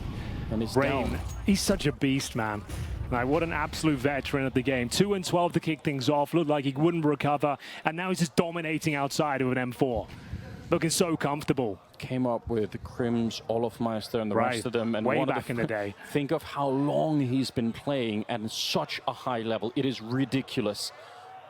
and it's down. He's such a beast, man. Like, what an absolute veteran of the game. 2 and 12 to kick things off. Looked like he wouldn't recover, and now he's just dominating outside of an M4. Looking so comfortable. Came up with Krims, Olofmeister, and the rest of them. And way back in the day. Think of how long he's been playing at such a high level. It is ridiculous.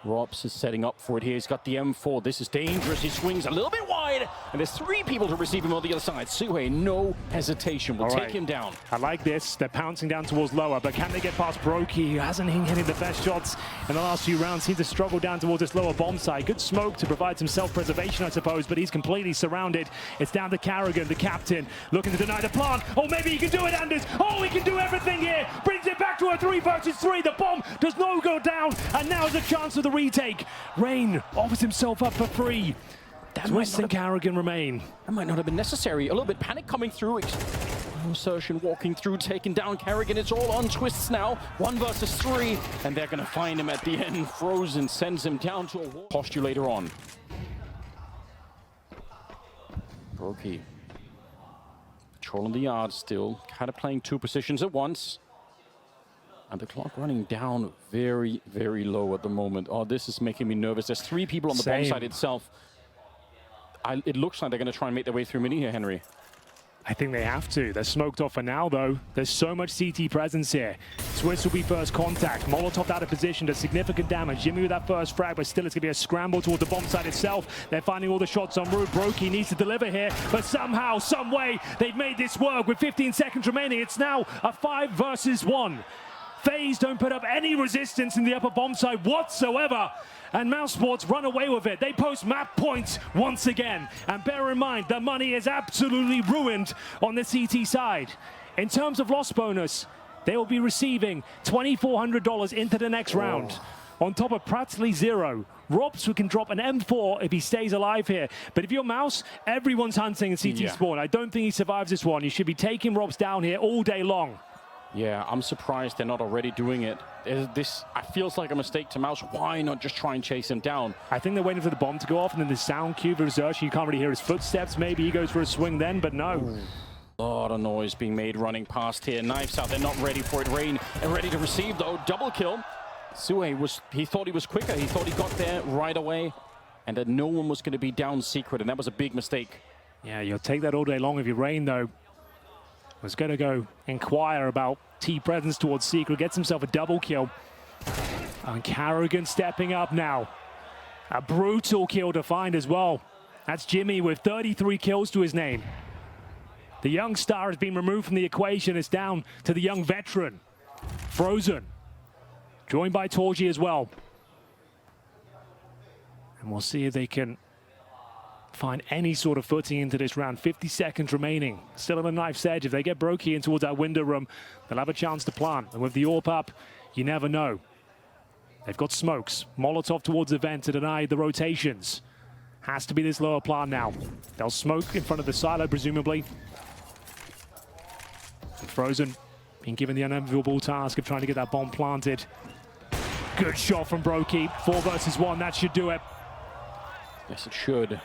Robs is setting up for it here. He's got the M4. This is dangerous. He swings a little bit wide, and there's 3 people to receive him on the other side. Suhei, no hesitation, will take him down. I like this. They're pouncing down towards lower, but can they get past Brokey, who hasn't been hitting the best shots in the last few rounds? Seems to struggle down towards this lower bomb site. Good smoke to provide some self-preservation, I suppose, but he's completely surrounded. It's down to Carrigan, the captain, looking to deny the plant. Oh, maybe he can do it, Anders. Oh, he can do everything here. Brings it back to a 3 versus 3. The bomb does not go down, and now's a chance for the retake. Rain offers himself up for free. Twist and Carrigan remain. That might not have been necessary. A little bit panic coming through. Insertion walking through, taking down Carrigan. It's all on twists now. 1 versus 3, and they're going to find him at the end. Frozen sends him down to a wall. Posture later on. Brokey patrolling the yard still. Kind of playing 2 positions at once. And the clock running down very, very low at the moment. Oh, this is making me nervous. There's 3 people on the bomb site itself. It looks like they're going to try and make their way through mini here, Henry. I think they have to. They're smoked off for now, though. There's so much CT presence here. Swiss will be first contact. Molotov out of position does significant damage. Jimmy with that first frag, but still it's going to be a scramble toward the bomb site itself. They're finding all the shots on route. Brokey needs to deliver here, but somehow, some way, they've made this work with 15 seconds remaining. It's now a 5 versus 1. FaZe don't put up any resistance in the upper bomb side whatsoever, and MOUZ Sports run away with it. They post map points once again, and bear in mind the money is absolutely ruined on the CT side. In terms of loss bonus, they will be receiving $2,400 into the next round, on top of practically 0. Robs, who can drop an M4 if he stays alive here. But if you're MOUZ, everyone's hunting in CT spawn. I don't think he survives this one. You should be taking Robs down here all day long. Yeah, I'm surprised they're not already doing it. This feels like a mistake to MOUZ. Why not just try and chase him down? I think they're waiting for the bomb to go off, and then the sound cue for Xerxes. You can't really hear his footsteps. Maybe he goes for a swing then, but no. Ooh. A lot of noise being made running past here. Knives out. They're not ready for it. Rain and ready to receive, though. Double kill. Suhei he thought he was quicker. He thought he got there right away, and that no one was going to be down secret, and that was a big mistake. Yeah, you'll take that all day long if you're Rain, though. Was going to go inquire about T presence towards Secret, gets himself a double kill. And Carrigan stepping up now. A brutal kill to find as well. That's Jimmy with 33 kills to his name. The young star has been removed from the equation. It's down to the young veteran, Frozen, joined by Torji as well. And we'll see if they can find any sort of footing into this round. 50 seconds remaining. Still on the knife's edge. If they get Brokey in towards that window room, they'll have a chance to plant. And with the AWP up, you never know. They've got smokes. Molotov towards the vent to deny the rotations. Has to be this lower plant now. They'll smoke in front of the silo, presumably. And Frozen being given the unenviable task of trying to get that bomb planted. Good shot from Brokey. 4 versus 1. That should do it. Yes, it should.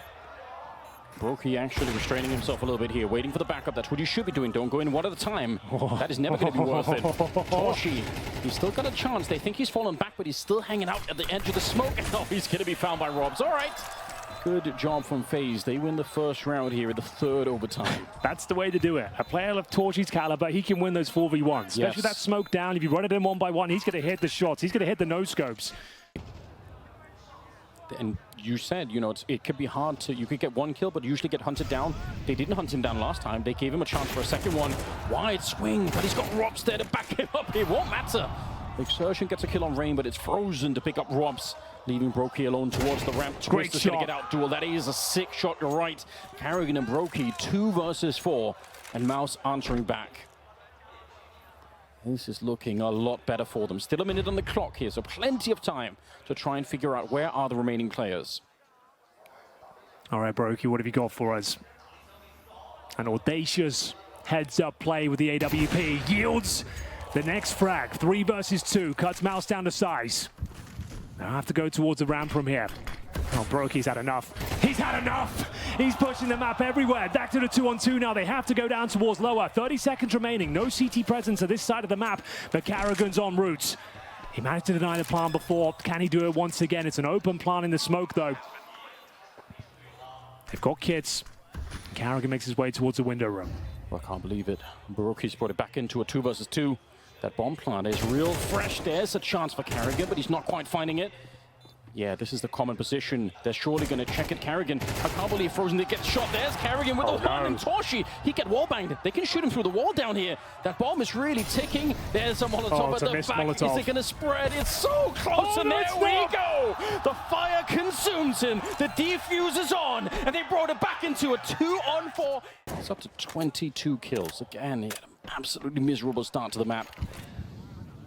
Brokey actually restraining himself a little bit here, waiting for the backup. That's what you should be doing. Don't go in one at a time. That is never going to be worth it. Toshi, he's still got a chance. They think he's fallen back, but he's still hanging out at the edge of the smoke. Oh, he's going to be found by Robs. All right. Good job from FaZe. They win the first round here in the 3rd overtime. That's the way to do it. A player of Torshi's caliber, he can win those 4v1s. Especially with that smoke down. If you run it in 1 by 1, he's going to hit the shots. He's going to hit the no-scopes. And you said, you know, it could be hard to, you could get one kill, but usually get hunted down. They didn't hunt him down last time. They gave him a chance for a second one. Wide swing, but he's got Robs there to back him up. It won't matter. Exertion gets a kill on Rain, but it's Frozen to pick up Robs, leaving Brokey alone towards the ramp. Great Twist is shot. going to get out duel. That is a sick shot, you're right. Carrigan and Brokey, 2 versus 4, and MOUZ answering back. This is looking a lot better for them. Still a minute on the clock here, so plenty of time to try and figure out where are the remaining players. All right, Brokey, what have you got for us? An audacious heads-up play with the AWP. Yields the next frag. 3 versus 2. Cuts MOUZ down to size. Now have to go towards the ramp from here. Oh, Brokey's had enough. He's had enough! He's pushing the map everywhere. Back to the 2-on-2 now. They have to go down towards lower. 30 seconds remaining. No CT presence at this side of the map, but Carrigan's en route. He managed to deny the plant before. Can he do it once again? It's an open plant in the smoke, though. They've got kits. Carrigan makes his way towards the window room. Well, I can't believe it. Brokey's brought it back into a 2 versus 2. That bomb plant is real fresh. There's a chance for Carrigan, but he's not quite finding it. Yeah, this is the common position. They're surely going to check it. Carrigan, I can't believe Frozen did get shot. There's Carrigan with the one, and Torshi, he get wall banged. They can shoot him through the wall down here. That bomb is really ticking. There's a Molotov at the back. Molotov. Is it going to spread? It's so close, and there we go. The fire consumes him. The defuse is on, and they brought it back into a 2-on-4. It's up to 22 kills. Again, he had an absolutely miserable start to the map.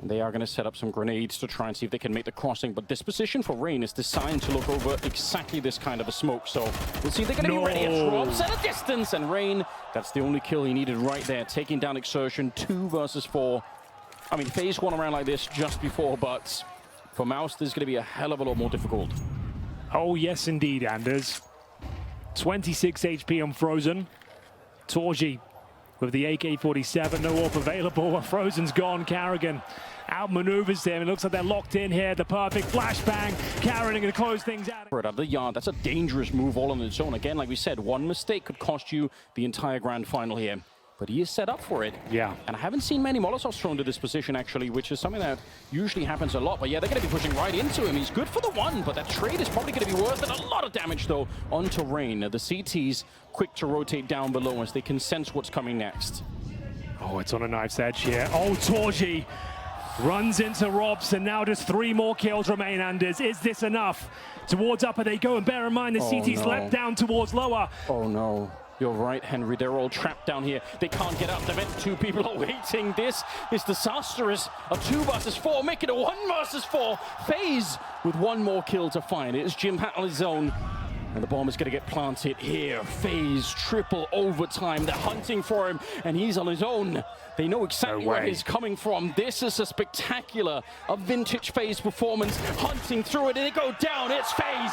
They are going to set up some grenades to try and see if they can make the crossing, but this position for Rain is designed to look over exactly this kind of a smoke, so we'll see if they're going to be ready. It's Robs at a distance, and Rain, that's the only kill he needed right there, taking down Exertion. 2 versus 4. I mean, FaZe won around like this just before, but for MOUZ, this is going to be a hell of a lot more difficult. Oh, yes, indeed, Anders. 26 HP on Frozen. Torji with the AK-47, no AWP available. Frozen's gone. Carrigan outmaneuvers him. It looks like they're locked in here. The perfect flashbang. Carrigan to close things out. Out of the yard, that's a dangerous move all on its own. Again, like we said, one mistake could cost you the entire grand final here. But he is set up for it. Yeah. And I haven't seen many Molotovs thrown to this position, actually, which is something that usually happens a lot. But yeah, they're going to be pushing right into him. He's good for the one, but that trade is probably going to be worth it. A lot of damage, though, onto Rain. The CT's quick to rotate down below as they can sense what's coming next. Oh, it's on a knife's edge here. Oh, Torji runs into Robs, and now just 3 more kills remain, Anders. Is this enough? Towards upper they go, and bear in mind the CT's leapt down towards lower. Oh, no. You're right, Henry. They're all trapped down here. They can't get out. The vent. 2 people are waiting. This is disastrous. A 2 versus 4. Make it a 1 versus 4. FaZe with 1 more kill to find. It is Jim Hatley's zone. And the bomb is going to get planted here. FaZe triple overtime. They're hunting for him, and he's on his own. They know exactly where he's coming from. This is a spectacular, a vintage FaZe performance. Hunting through it, and they go down. It's FaZe.